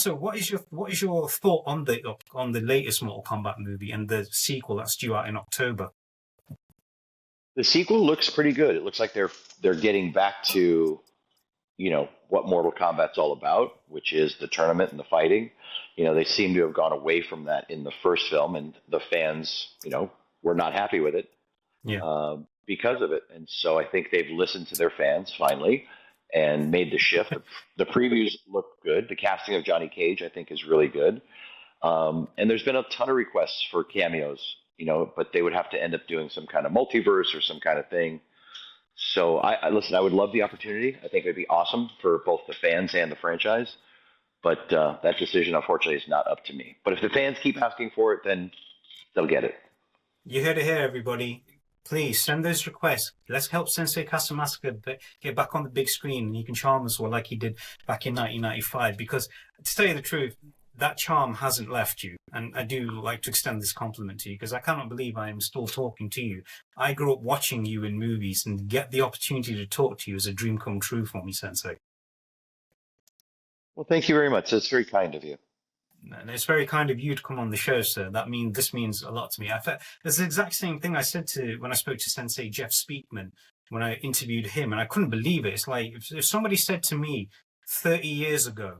Also, what is your thought on the latest Mortal Kombat movie and the sequel that's due out in October? The sequel looks pretty good. It looks like they're getting back to what Mortal Kombat's all about, which is the tournament and the fighting. They seem to have gone away from that in the first film, and the fans, were not happy with it Yeah. because of it. And so I think they've listened to their fans finally and made the shift. The previews look good. The casting of Johnny Cage, I think, is really good. And there's been a ton of requests for cameos, but they would have to end up doing some kind of multiverse or some kind of thing. So I listen. I would love the opportunity. I think it'd be awesome for both the fans and the franchise. But that decision, unfortunately, is not up to me. But if the fans keep asking for it, then they'll get it. You heard it here, everybody. Please send those requests. Let's help Sensei Casamassa get back on the big screen, and he can charm us all like he did back in 1995. Because to tell you the truth, that charm hasn't left you. And I do like to extend this compliment to you because I cannot believe I am still talking to you. I grew up watching you in movies, and get the opportunity to talk to you is a dream come true for me, Sensei. Well, thank you very much. That's very kind of you. And it's very kind of you to come on the show, sir. This means a lot to me. It's the exact same thing I said when I spoke to Sensei Jeff Speakman when I interviewed him, and I couldn't believe it. It's like if somebody said to me 30 years ago,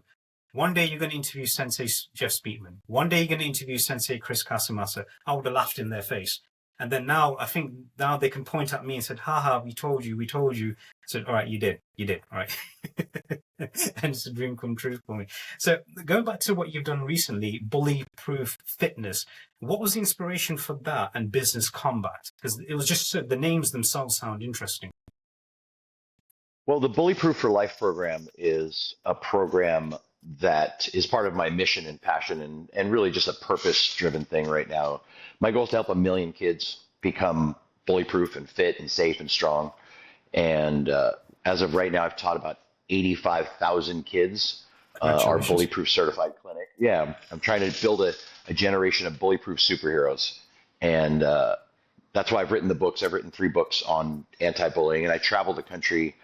one day you're going to interview Sensei Jeff Speakman, one day you're going to interview Sensei Chris Casamassa, I would have laughed in their face. And then now, I think now they can point at me and said, haha, we told you. I said, all right, you did, all right. And it's a dream come true for me. So going back to what you've done recently, Bully-Proof Fitness, what was the inspiration for that and Business Combat? Because it was just the names themselves sound interesting. Well, the Bullyproof for Life program is a program that is part of my mission and passion and really just a purpose-driven thing right now. My goal is to help 1 million kids become bully-proof and fit and safe and strong. And as of right now, I've taught about 85,000 kids our bully-proof certified clinic. Yeah, I'm trying to build a generation of bully-proof superheroes. And that's why I've written the books. I've written 3 books on anti-bullying, and I travel the country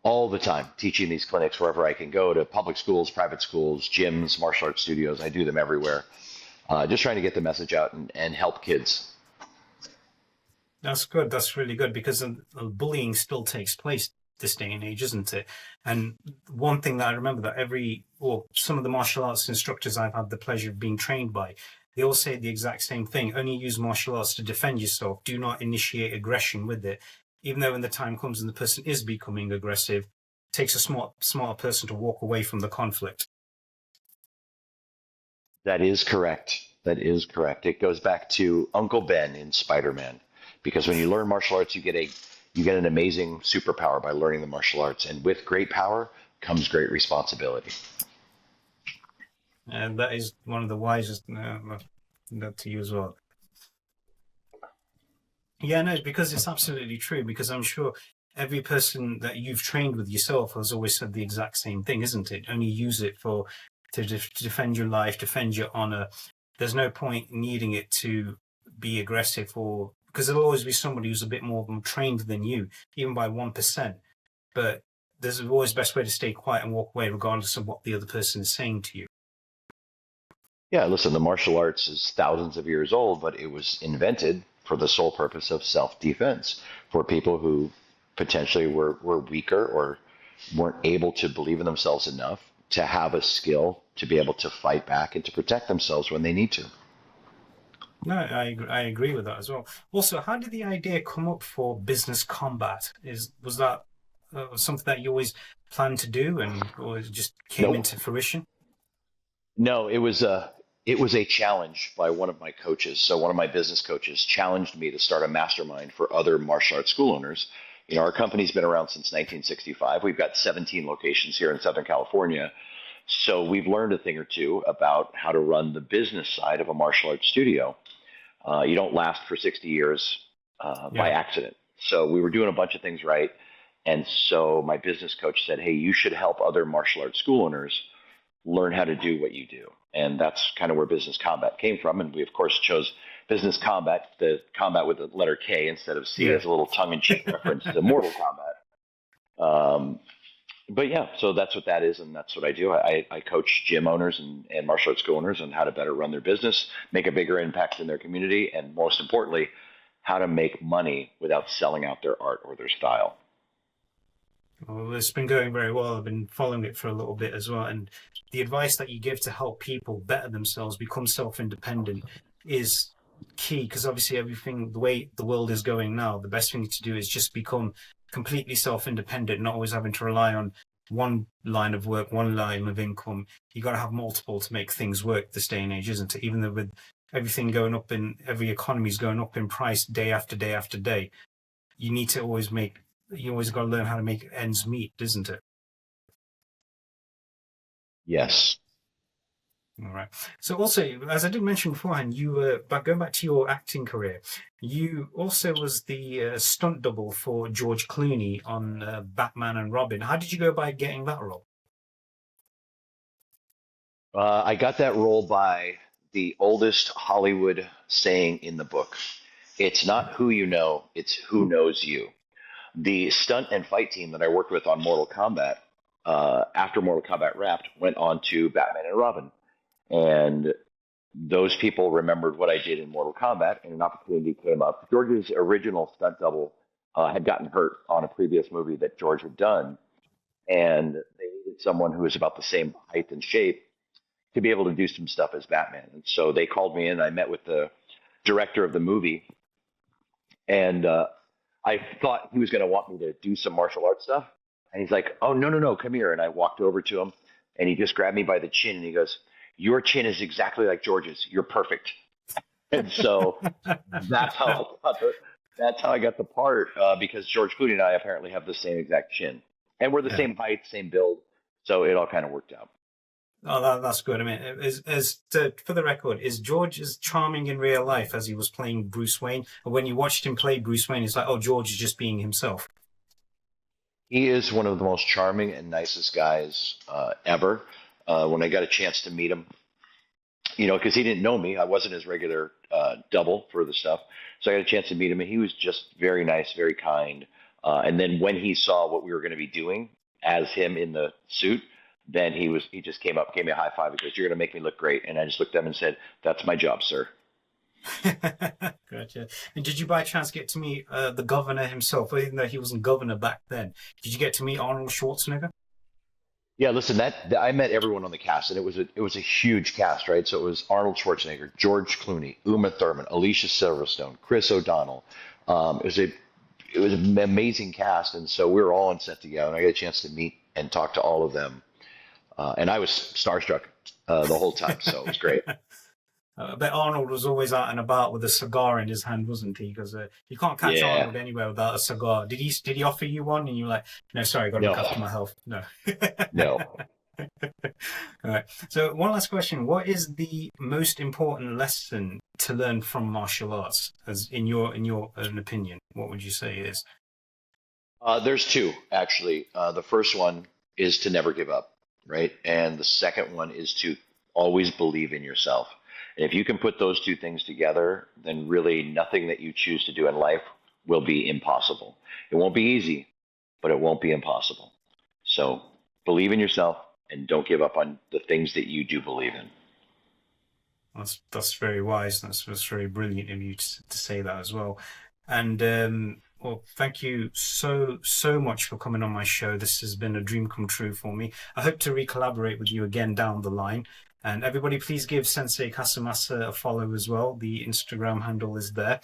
all the time teaching these clinics wherever I can go, to public schools, private schools, gyms, martial arts studios. I do them everywhere. Just trying to get the message out and help kids. That's good. That's really good because bullying still takes place this day and age, isn't it? And one thing that I remember that some of the martial arts instructors I've had the pleasure of being trained by, they all say the exact same thing. Only use martial arts to defend yourself. Do not initiate aggression with it. Even though when the time comes and the person is becoming aggressive, it takes a smarter person to walk away from the conflict. That is correct. It goes back to Uncle Ben in Spider-Man, because when you learn martial arts, you get an amazing superpower by learning the martial arts, and with great power comes great responsibility. And that is one of the wisest. That to you as well. Yeah, no, because it's absolutely true. Because I'm sure every person that you've trained with yourself has always said the exact same thing, isn't it? Only use it to defend your life, defend your honor. There's no point needing it to be aggressive, because there'll always be somebody who's a bit more trained than you, even by 1%. But there's always the best way to stay quiet and walk away, regardless of what the other person is saying to you. Yeah, listen, the martial arts is thousands of years old, but it was invented for the sole purpose of self-defense, for people who potentially were weaker or weren't able to believe in themselves enough to have a skill to be able to fight back and to protect themselves when they need to. No, I agree with that as well. Also, how did the idea come up for Business Combat? Was that something that you always planned to do, or it just came into fruition? No, it was a challenge by one of my coaches. So one of my business coaches challenged me to start a mastermind for other martial arts school owners. Our company's been around since 1965. We've got 17 locations here in Southern California. So we've learned a thing or two about how to run the business side of a martial arts studio. You don't last for 60 years by accident. So we were doing a bunch of things right. And so my business coach said, hey, you should help other martial arts school owners learn how to do what you do. And that's kind of where Business Combat came from. And we, of course, chose Business Combat, the combat with the letter K instead of C, as a little tongue-in-cheek reference to Mortal Kombat. But yeah, so that's what that is, and that's what I do. I coach gym owners and martial arts school owners on how to better run their business, make a bigger impact in their community, and most importantly, how to make money without selling out their art or their style. Well, it's been going very well. I've been following it for a little bit as well. And the advice that you give to help people better themselves, become self-independent, is key because obviously everything, the way the world is going now, the best thing to do is just become completely self-independent, not always having to rely on one line of work, one line of income. You got to have multiple to make things work this day and age, isn't it? Even though with everything going up in every economy is going up in price day after day after day, you need to always make you always got to learn how to make ends meet, isn't it? Yes. All right. So also, as I did mention beforehand, you were going back to your acting career. You also was the stunt double for George Clooney on Batman and Robin. How did you go by getting that role? I got that role by the oldest Hollywood saying in the book. It's not who you know, it's who knows you. The stunt and fight team that I worked with on Mortal Kombat, after Mortal Kombat wrapped, went on to Batman and Robin. And those people remembered what I did in Mortal Kombat, and an opportunity came up. George's original stunt double had gotten hurt on a previous movie that George had done, and they needed someone who was about the same height and shape to be able to do some stuff as Batman. And so they called me in. I met with the director of the movie, and I thought he was going to want me to do some martial arts stuff. And he's like, "Oh, no, no, no, come here." And I walked over to him, and he just grabbed me by the chin, and he goes, "Your chin is exactly like George's. You're perfect." And so that's how that's how I got the part, because George Clooney and I apparently have the same exact chin, and we're the Yeah. same height, same build, so it all kind of worked out. Oh, that's good. I mean, for the record, is George as charming in real life as he was playing Bruce Wayne? Or when you watched him play Bruce Wayne, it's like, oh, George is just being himself. He is one of the most charming and nicest guys ever. When I got a chance to meet him, because he didn't know me, I wasn't his regular double for the stuff. So I got a chance to meet him, and he was just very nice, very kind. And then when he saw what we were going to be doing as him in the suit, then he just came up, gave me a high five. He goes, "You're going to make me look great." And I just looked at him and said, "That's my job, sir." Gotcha. And did you by chance get to meet the governor himself, even though he wasn't governor back then? Did you get to meet Arnold Schwarzenegger? Yeah, listen, that I met everyone on the cast, and it was a huge cast, right? So it was Arnold Schwarzenegger, George Clooney, Uma Thurman, Alicia Silverstone, Chris O'Donnell. It was an amazing cast, and so we were all on set together, and I got a chance to meet and talk to all of them, and I was starstruck the whole time, so it was great. I bet Arnold was always out and about with a cigar in his hand, wasn't he? Because you can't catch Yeah, Arnold anywhere without a cigar. Did he offer you one? And you were like, no, sorry, got to look no, after my health. No. no. All right. So one last question: what is the most important lesson to learn from martial arts, as in your own opinion? What would you say is? There's two actually. The first one is to never give up, right? And the second one is to always believe in yourself. And if you can put those two things together, then really nothing that you choose to do in life will be impossible. It won't be easy, but it won't be impossible. So believe in yourself and don't give up on the things that you do believe in. That's very wise. That's very brilliant of you to say that as well. And well, thank you so much for coming on my show. This has been a dream come true for me. I hope to re-collaborate with you again down the line. And everybody, please give Sensei Casamassa a follow as well. The Instagram handle is there.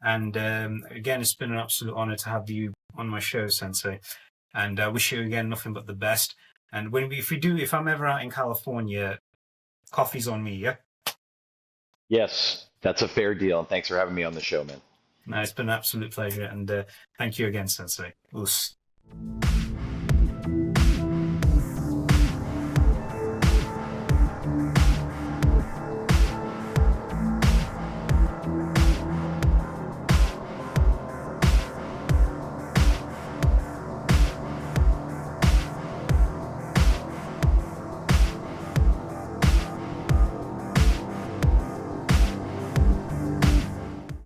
And again, it's been an absolute honor to have you on my show, Sensei. And I wish you again nothing but the best. And if I'm ever out in California, coffee's on me, yeah? Yes, that's a fair deal. And thanks for having me on the show, man. No, it's been an absolute pleasure. And thank you again, Sensei. Us.